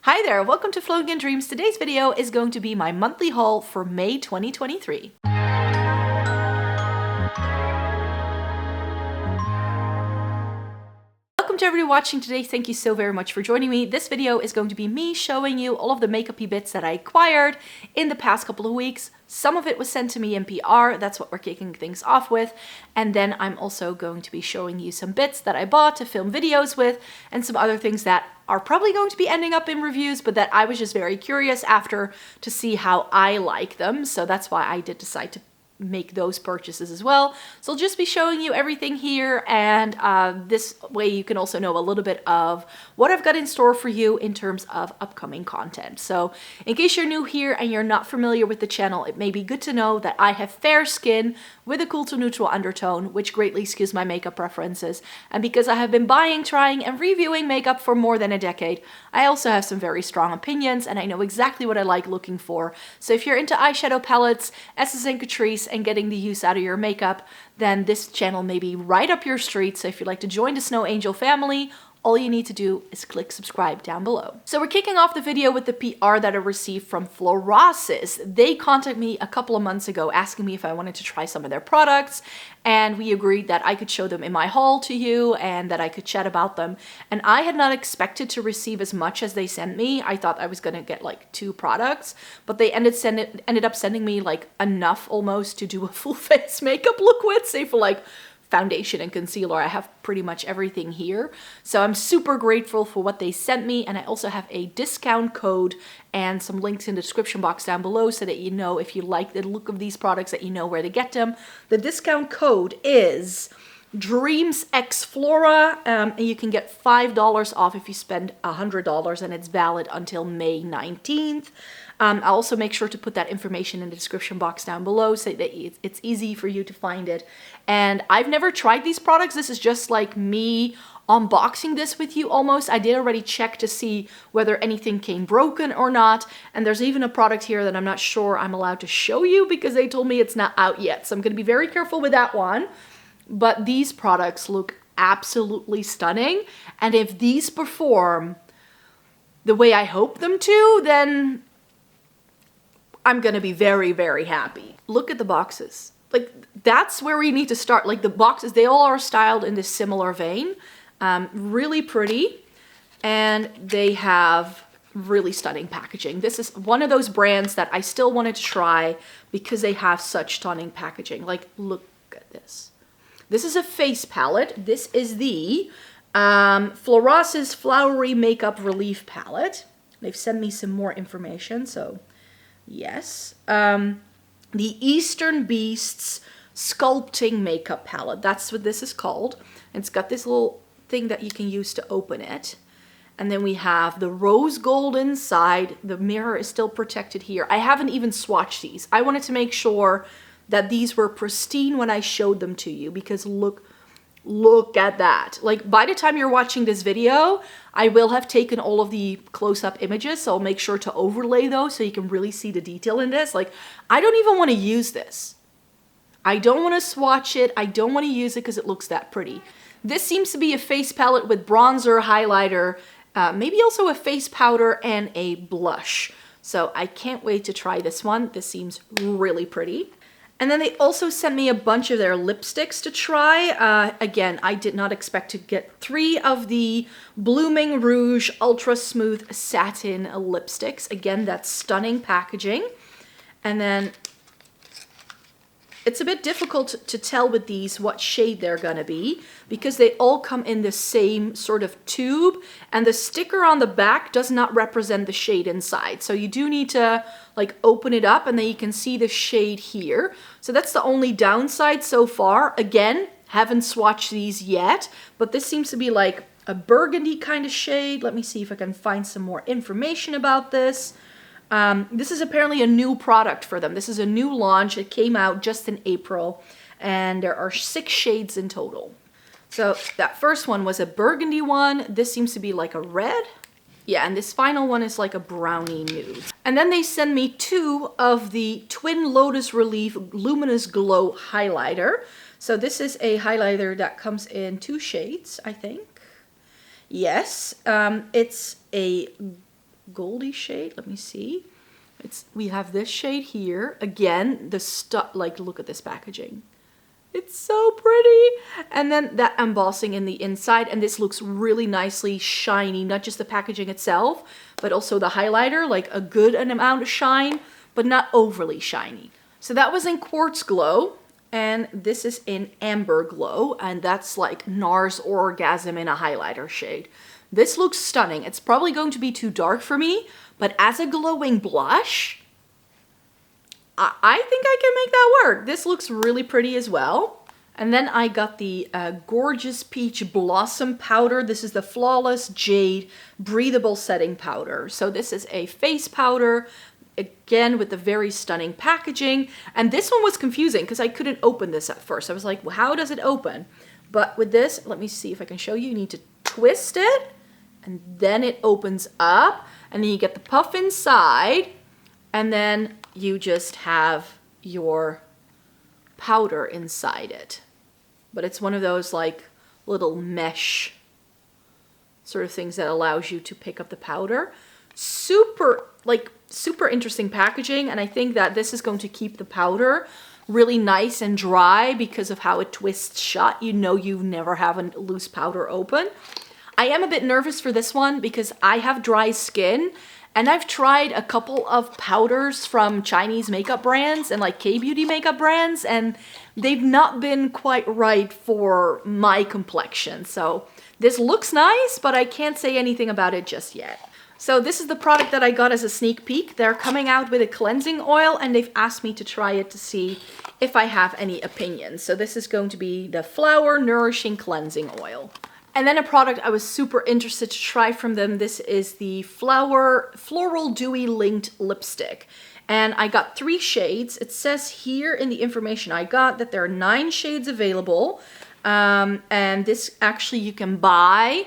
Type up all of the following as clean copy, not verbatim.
Hi there, welcome to Floating in Dreams. Today's video is going to be my monthly haul for May 2023. Welcome to everybody watching today. Thank you so very much for joining me. This video is going to be me showing you all of the makeup-y bits that I acquired in the past couple of weeks. Some of it was sent to me in PR, that's what we're kicking things off with. And then I'm also going to be showing you some bits that I bought to film videos with and some other things that are probably going to be ending up in reviews, but that I was just very curious after to see how I like them. So that's why I did decide to make those purchases as well. So I'll just be showing you everything here, and this way you can also know a little bit of what I've got in store for you in terms of upcoming content. So in case you're new here and you're not familiar with the channel, it may be good to know that I have fair skin with a cool to neutral undertone, which greatly skews my makeup preferences. And because I have been buying, trying, and reviewing makeup for more than a decade, I also have some very strong opinions, and I know exactly what I like looking for. So if you're into eyeshadow palettes, Essence and Catrice, and getting the use out of your makeup, then this channel may be right up your street. So if you'd like to join the Snow Angel family, all you need to do is click subscribe down below. So we're kicking off the video with the PR that I received from Florasis. They contacted me a couple of months ago asking me if I wanted to try some of their products, and we agreed that I could show them in my haul to you and that I could chat about them. And I had not expected to receive as much as they sent me. I thought I was gonna get like 2 products, but they ended up sending me like enough almost to do a full face makeup look with, say for like foundation and concealer. I have pretty much everything here. So I'm super grateful for what they sent me, and I also have a discount code and some links in the description box down below so that you know, if you like the look of these products, that you know where to get them. The discount code is DreamsXFlora, and you can get $5 off if you spend $100, and it's valid until May 19th. I'll also make sure to put that information in the description box down below so that it's easy for you to find it. And I've never tried these products. This is just like me unboxing this with you almost. I did already check to see whether anything came broken or not. And there's even a product here that I'm not sure I'm allowed to show you because they told me it's not out yet. So I'm going to be very careful with that one. But these products look absolutely stunning. And if these perform the way I hope them to, then I'm gonna be very, very happy. Look at the boxes. Like, that's where we need to start. Like, the boxes, they all are styled in this similar vein. Really pretty. And they have really stunning packaging. This is one of those brands that I still wanted to try because they have such stunning packaging. Like, look at this. This is a face palette. This is the Florasis Flowery Makeup Relief Palette. They've sent me some more information, so yes. The Eastern Beasts Sculpting Makeup Palette. That's what this is called. It's got this little thing that you can use to open it. And then we have the rose gold inside. The mirror is still protected here. I haven't even swatched these. I wanted to make sure that these were pristine when I showed them to you, because look at that. Like, by the time you're watching this video, I will have taken all of the close-up images, so I'll make sure to overlay those so you can really see the detail in this. Like, I don't even want to use this. I don't want to swatch it. I don't want to use it because it looks that pretty. This seems to be a face palette with bronzer, highlighter, maybe also a face powder and a blush. So I can't wait to try this one. This seems really pretty. And then they also sent me a bunch of their lipsticks to try. Again, I did not expect to get 3 of the Blooming Rouge Ultra Smooth Satin lipsticks. Again, that's stunning packaging. And then it's a bit difficult to tell with these what shade they're gonna be because they all come in the same sort of tube, and the sticker on the back does not represent the shade inside. So you do need to like open it up and then you can see the shade here. So that's the only downside so far. Again, haven't swatched these yet, but this seems to be like a burgundy kind of shade. Let me see if I can find some more information about this. This is apparently a new product for them. This is a new launch. It came out just in April, and there are 6 shades in total. So that first one was a burgundy one. This seems to be like a red. Yeah, and this final one is like a brownie nude. And then they send me 2 of the Twin Lotus Relief Luminous Glow Highlighter. So this is a highlighter that comes in 2 shades, I think. Yes, it's a goldy shade. Let me see. We have this shade here. Again, the stuff, like, look at this packaging. It's so pretty. And then that embossing in the inside, and this looks really nicely shiny, not just the packaging itself, but also the highlighter, like a good amount of shine, but not overly shiny. So that was in Quartz Glow, and this is in Amber Glow, and that's like NARS Orgasm in a highlighter shade. This looks stunning. It's probably going to be too dark for me, but as a glowing blush, I think I can make that work. This looks really pretty as well. And then I got the Gorgeous Peach Blossom Powder. This is the Flawless Jade Breathable Setting Powder. So this is a face powder, again with the very stunning packaging. And this one was confusing because I couldn't open this at first. I was like, well, how does it open? But with this, let me see if I can show you. You need to twist it, and then it opens up, and then you get the puff inside, and then you just have your powder inside it. But it's one of those like little mesh sort of things that allows you to pick up the powder. Super interesting packaging, and I think that this is going to keep the powder really nice and dry because of how it twists shut. You know you never have a loose powder open. I am a bit nervous for this one because I have dry skin, and I've tried a couple of powders from Chinese makeup brands and like K-beauty makeup brands, and they've not been quite right for my complexion. So this looks nice, but I can't say anything about it just yet. So this is the product that I got as a sneak peek. They're coming out with a cleansing oil, and they've asked me to try it to see if I have any opinions. So this is going to be the Flower Nourishing Cleansing Oil. And then a product I was super interested to try from them. This is the Floral Dewy Linked Lipstick. And I got 3 shades. It says here in the information I got that there are 9 shades available. And this actually you can buy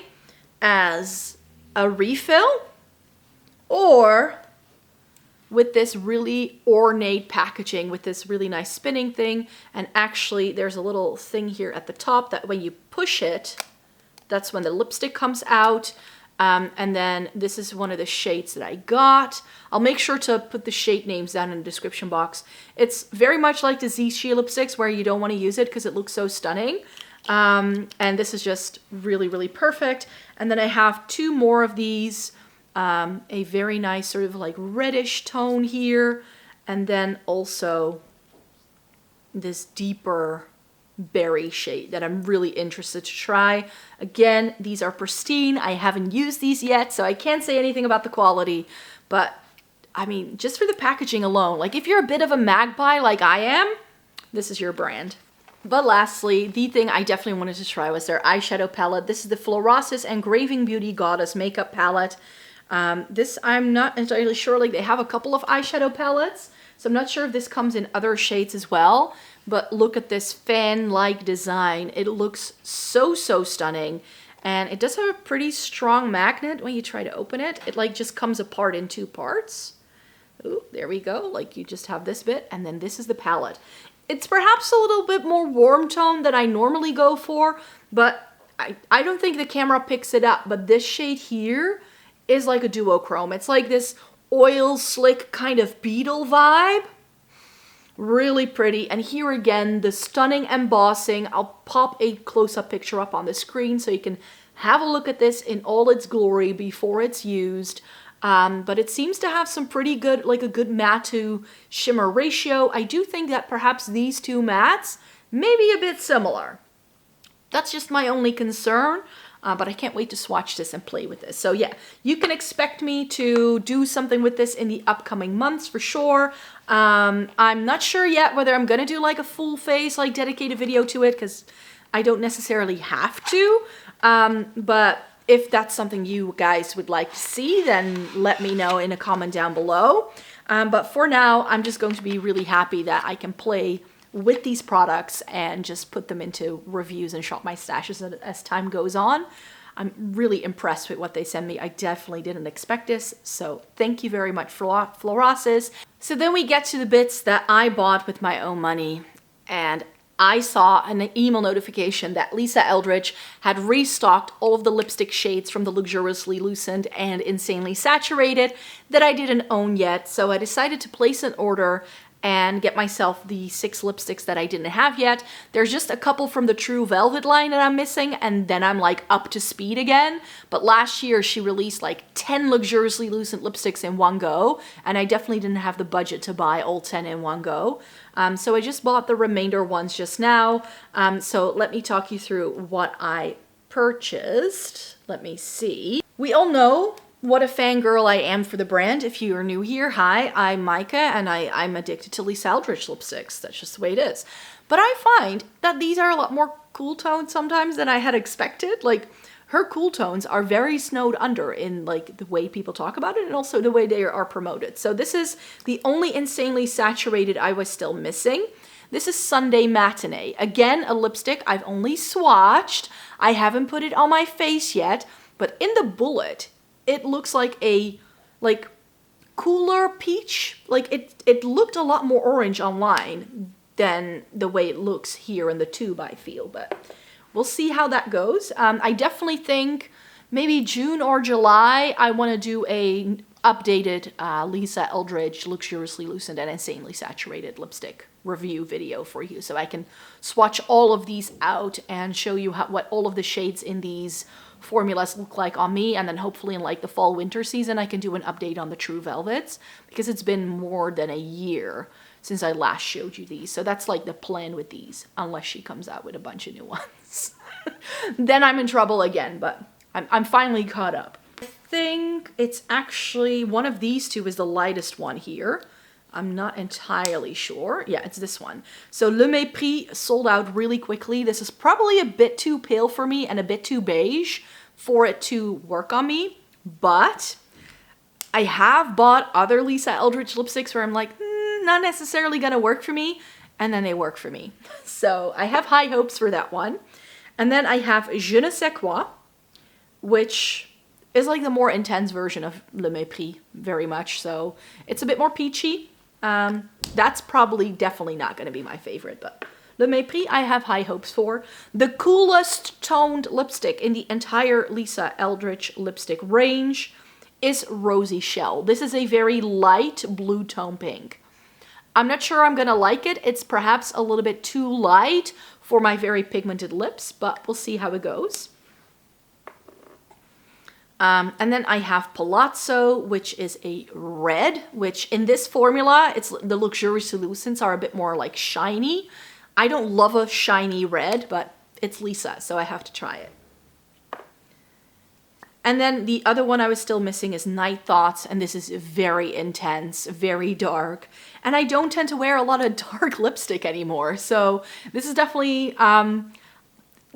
as a refill or with this really ornate packaging with this really nice spinning thing. And actually there's a little thing here at the top that when you push it, that's when the lipstick comes out. And then this is one of the shades that I got. I'll make sure to put the shade names down in the description box. It's very much like the Z-She lipsticks where you don't want to use it because it looks so stunning. And this is just really, really perfect. And then I have 2 more of these. A very nice sort of like reddish tone here. And then also this deeper berry shade that I'm really interested to try. Again, these are pristine. I haven't used these yet, so I can't say anything about the quality, but I mean, just for the packaging alone, like if you're a bit of a magpie like I am, this is your brand. But lastly, the thing I definitely wanted to try was their eyeshadow palette. This is the Florasis Engraving Beauty Goddess Makeup Palette. This I'm not entirely sure, like they have a couple of eyeshadow palettes, so I'm not sure if this comes in other shades as well. But look at this fan-like design. It looks so, so stunning. And it does have a pretty strong magnet when you try to open it. It like just comes apart in 2 parts. Ooh, there we go. Like you just have this bit, and then this is the palette. It's perhaps a little bit more warm tone than I normally go for, but I don't think the camera picks it up. But this shade here is like a duochrome. It's like this oil slick kind of beetle vibe. Really pretty. And here again, the stunning embossing. I'll pop a close-up picture up on the screen so you can have a look at this in all its glory before it's used. But it seems to have some pretty good, like a good matte to shimmer ratio. I do think that perhaps these 2 mattes may be a bit similar. That's just my only concern. But I can't wait to swatch this and play with this. So yeah, you can expect me to do something with this in the upcoming months for sure. I'm not sure yet whether I'm gonna do like a full face, like dedicated video to it, because I don't necessarily have to. But if that's something you guys would like to see, then let me know in a comment down below. But for now, I'm just going to be really happy that I can play with these products and just put them into reviews and shop my stashes as time goes on. I'm really impressed with what they send me. I definitely didn't expect this, so thank you very much, Florasis. So then we get to the bits that I bought with my own money, and I saw an email notification that Lisa Eldridge had restocked all of the lipstick shades from the Luxuriously Lucent and Insanely Saturated that I didn't own yet. So I decided to place an order and get myself the 6 lipsticks that I didn't have yet. There's just a couple from the True Velvet line that I'm missing, and then I'm like up to speed again. But last year she released like 10 Luxuriously Lucent lipsticks in one go, and I definitely didn't have the budget to buy all 10 in one go. So I just bought the remainder ones just now. So let me talk you through what I purchased. Let me see. We all know what a fangirl I am for the brand. If you are new here, hi, I'm Micah, and I'm addicted to Lisa Eldridge lipsticks. That's just the way it is. But I find that these are a lot more cool toned sometimes than I had expected. Like, her cool tones are very snowed under in like the way people talk about it and also the way they are promoted. So this is the only Insanely Saturated I was still missing. This is Sunday Matinee. Again, a lipstick I've only swatched. I haven't put it on my face yet, but in the bullet, it looks like a cooler peach. Like it looked a lot more orange online than the way it looks here in the tube, I feel, but we'll see how that goes. I definitely think maybe June or July I want to do a updated Lisa Eldridge Luxuriously Lucent and Insanely Saturated lipstick review video for you, so I can swatch all of these out and show you what all of the shades in these formulas look like on me, and then hopefully in like the fall winter season I can do an update on the True Velvets, because it's been more than a year since I last showed you these. So that's like the plan with these, unless she comes out with a bunch of new ones. Then I'm in trouble again, but I'm finally caught up. I think it's actually one of these two is the lightest one here. I'm not entirely sure. Yeah, it's this one. So Le Mépris sold out really quickly. This is probably a bit too pale for me and a bit too beige for it to work on me. But I have bought other Lisa Eldridge lipsticks where I'm like, not necessarily gonna work for me. And then they work for me. So I have high hopes for that one. And then I have Je ne sais quoi, which is like the more intense version of Le Mépris, very much so. It's a bit more peachy. That's probably definitely not going to be my favorite, but Le Mépris I have high hopes for. The coolest toned lipstick in the entire Lisa Eldridge lipstick range is Rosy Shell. This is a very light blue tone pink. I'm not sure I'm going to like it. It's perhaps a little bit too light for my very pigmented lips, but we'll see how it goes. And then I have Palazzo, which is a red, which in this formula, it's the Luxuriously Lucents are a bit more like shiny. I don't love a shiny red, but it's Lisa, so I have to try it. And then the other one I was still missing is Night Thoughts, and this is very intense, very dark. And I don't tend to wear a lot of dark lipstick anymore, so this is definitely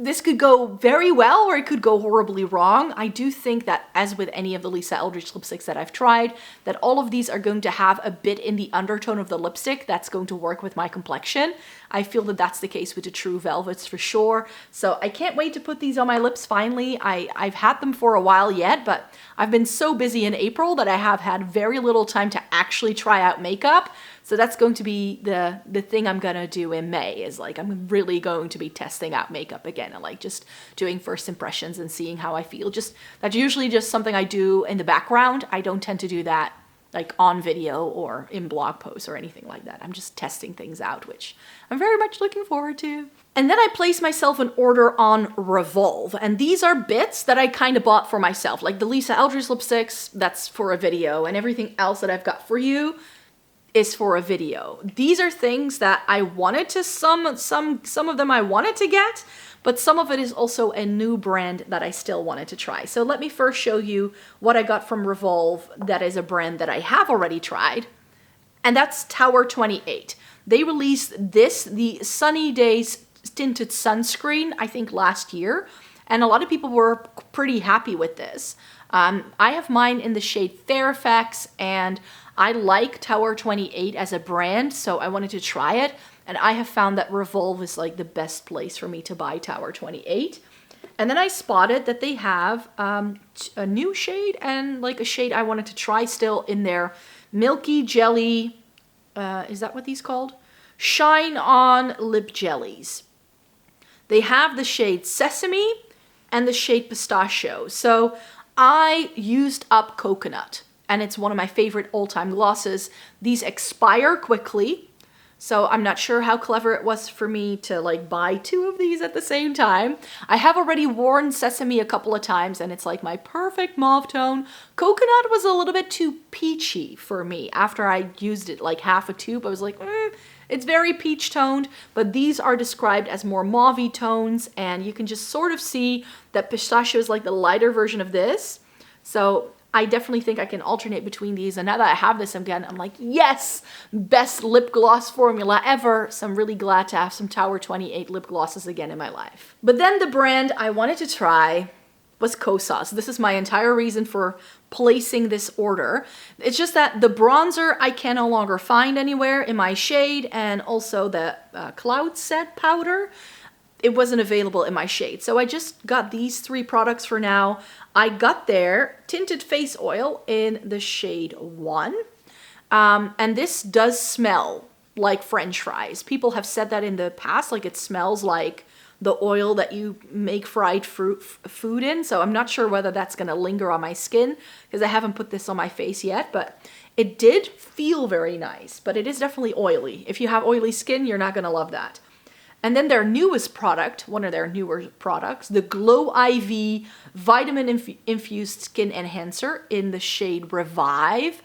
this could go very well or it could go horribly wrong. I do think that, as with any of the Lisa Eldridge lipsticks that I've tried, that all of these are going to have a bit in the undertone of the lipstick that's going to work with my complexion. I feel that that's the case with the True Velvets for sure. So I can't wait to put these on my lips finally. I've had them for a while yet, but I've been so busy in April that I have had very little time to actually try out makeup. So that's going to be the thing I'm gonna do in May, is like I'm really going to be testing out makeup again and like just doing first impressions and seeing how I feel. That's usually just something I do in the background. I don't tend to do that like on video or in blog posts or anything like that. I'm just testing things out, which I'm very much looking forward to. And then I placed myself an order on Revolve, and these are bits that I kind of bought for myself, like the Lisa Eldridge lipsticks, that's for a video, and everything else that I've got for you is for a video. These are things that I wanted to, some of them I wanted to get, but some of it is also a new brand that I still wanted to try. So let me first show you what I got from Revolve that is a brand that I have already tried, and that's Tower 28. They released this, the Sunny Days tinted sunscreen, I think last year, and a lot of people were pretty happy with this. I have mine in the shade Fairfax, and I like Tower 28 as a brand, so I wanted to try it, and I have found that Revolve is like the best place for me to buy Tower 28. And then I spotted that they have a new shade and like a shade I wanted to try still in their Milky Jelly, is that what these called? Shine On Lip Jellies. They have the shade Sesame and the shade Pistachio. So I used up Coconut, and it's one of my favorite all-time glosses. These expire quickly, so I'm not sure how clever it was for me to like buy two of these at the same time. I have already worn Sesame a couple of times, and it's like my perfect mauve tone. Coconut was a little bit too peachy for me. After I used it like half a tube, I was like, it's very peach toned, but these are described as more mauve tones, and you can just sort of see that Pistachio is like the lighter version of this. So I definitely think I can alternate between these, and now that I have this again, I'm like, yes, best lip gloss formula ever. So I'm really glad to have some Tower 28 lip glosses again in my life. But then the brand I wanted to try was Kosas. This is my entire reason for placing this order. It's just that the bronzer I can no longer find anywhere in my shade, and also the Cloud Set powder, it wasn't available in my shade. So I just got these three products for now. I got their tinted face oil in the shade 1. And this does smell like French fries. People have said that in the past, like it smells like the oil that you make fried food in. So I'm not sure whether that's gonna linger on my skin because I haven't put this on my face yet, but it did feel very nice, but it is definitely oily. If you have oily skin, you're not gonna love that. And then their newest product, one of their newer products, the Glow IV Vitamin Infused Skin Enhancer in the shade Revive,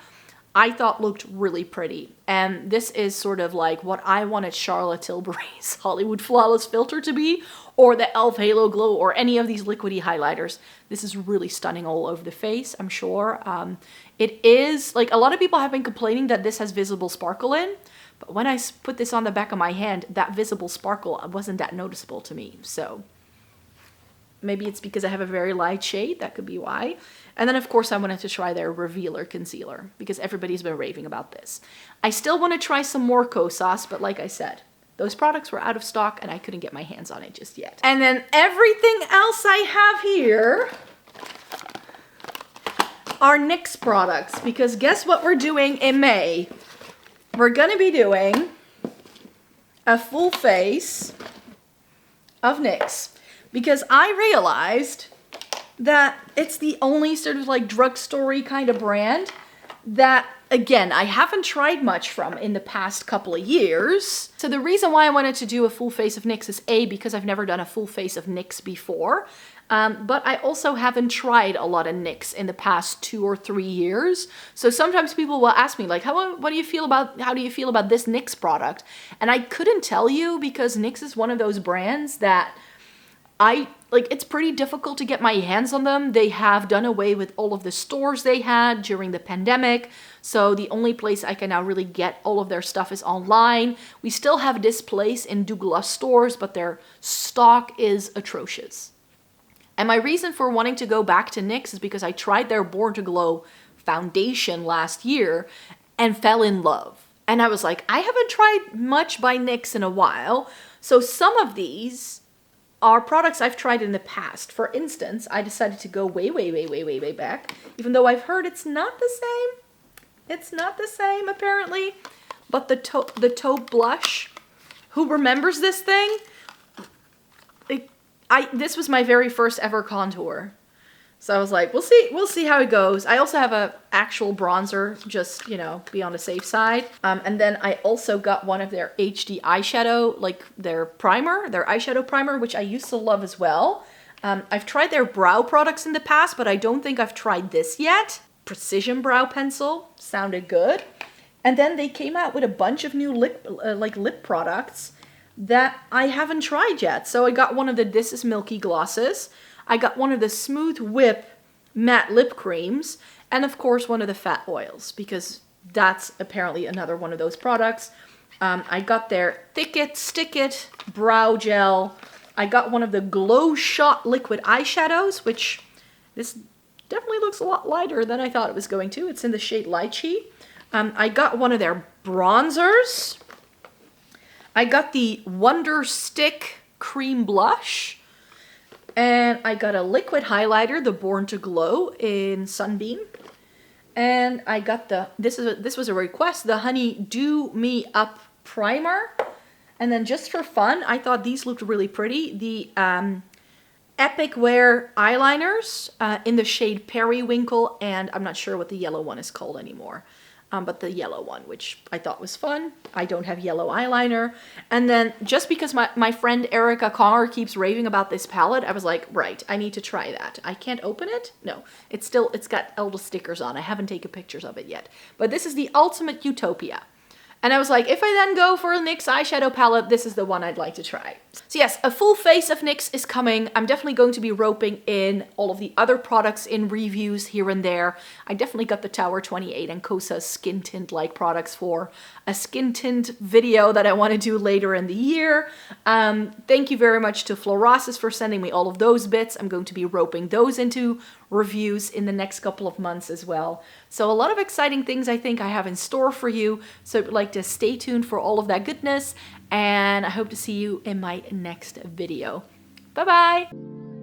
I thought looked really pretty. And this is sort of like what I wanted Charlotte Tilbury's Hollywood Flawless Filter to be, or the e.l.f. Halo Glow, or any of these liquidy highlighters. This is really stunning all over the face, I'm sure. It is, like, a lot of people have been complaining that this has visible sparkle in, but when I put this on the back of my hand, that visible sparkle wasn't that noticeable to me. So maybe it's because I have a very light shade, that could be why. And then of course I wanted to try their Revealer Concealer because everybody's been raving about this. I still want to try some more Kosas, but like I said, those products were out of stock and I couldn't get my hands on it just yet. And then everything else I have here are NYX products, because guess what we're doing in May? We're gonna be doing a full face of NYX because I realized that it's the only sort of like drugstore-y kind of brand that, again, I haven't tried much from in the past couple of years. So the reason why I wanted to do a full face of NYX is A, because I've never done a full face of NYX before, but I also haven't tried a lot of NYX in the past 2 or 3 years. So sometimes people will ask me like, how do you feel about this NYX product? And I couldn't tell you because NYX is one of those brands that it's pretty difficult to get my hands on them. They have done away with all of the stores they had during the pandemic. So the only place I can now really get all of their stuff is online. We still have this place in Douglas stores, but their stock is atrocious. And my reason for wanting to go back to NYX is because I tried their Born to Glow foundation last year and fell in love. And I was like, I haven't tried much by NYX in a while. So some of these are products I've tried in the past. For instance, I decided to go way back, even though I've heard it's not the same. It's not the same, apparently. But the taupe blush, who remembers this thing? This was my very first ever contour. So I was like, we'll see how it goes. I also have a actual bronzer, just, be on the safe side. And then I also got one of their HD eyeshadow, like their eyeshadow primer, which I used to love as well. I've tried their brow products in the past, but I don't think I've tried this yet. Precision Brow Pencil, sounded good. And then they came out with a bunch of new lip products that I haven't tried yet. So I got one of the This Is Milky glosses. I got one of the Smooth Whip matte lip creams, and of course one of the fat oils, because that's apparently another one of those products. I got their Thick It, Stick It brow gel. I got one of the Glow Shot liquid eyeshadows, which this definitely looks a lot lighter than I thought it was going to. It's in the shade Lychee. I got one of their bronzers. I got the Wonder Stick cream blush. And I got a liquid highlighter, the Born to Glow in Sunbeam. And I got this was a request, the Honey Do Me Up primer. And then just for fun, I thought these looked really pretty. The Epic Wear eyeliners in the shade Periwinkle, and I'm not sure what the yellow one is called anymore. But the yellow one, which I thought was fun. I don't have yellow eyeliner. And then just because my friend Erica Conger keeps raving about this palette, I was like, right, I need to try that. I can't open it? No, it's got all the stickers on. I haven't taken pictures of it yet. But this is the Ultimate Utopia. And I was like, if I then go for a NYX eyeshadow palette, this is the one I'd like to try. So yes, a full face of NYX is coming. I'm definitely going to be roping in all of the other products in reviews here and there. I definitely got the Tower 28 and Kosas skin tint-like products for a skin tint video that I want to do later in the year. Thank you very much to Florasis for sending me all of those bits. I'm going to be roping those into reviews in the next couple of months as well. So a lot of exciting things I think I have in store for you. So I'd like to stay tuned for all of that goodness, and I hope to see you in my next video. Bye bye!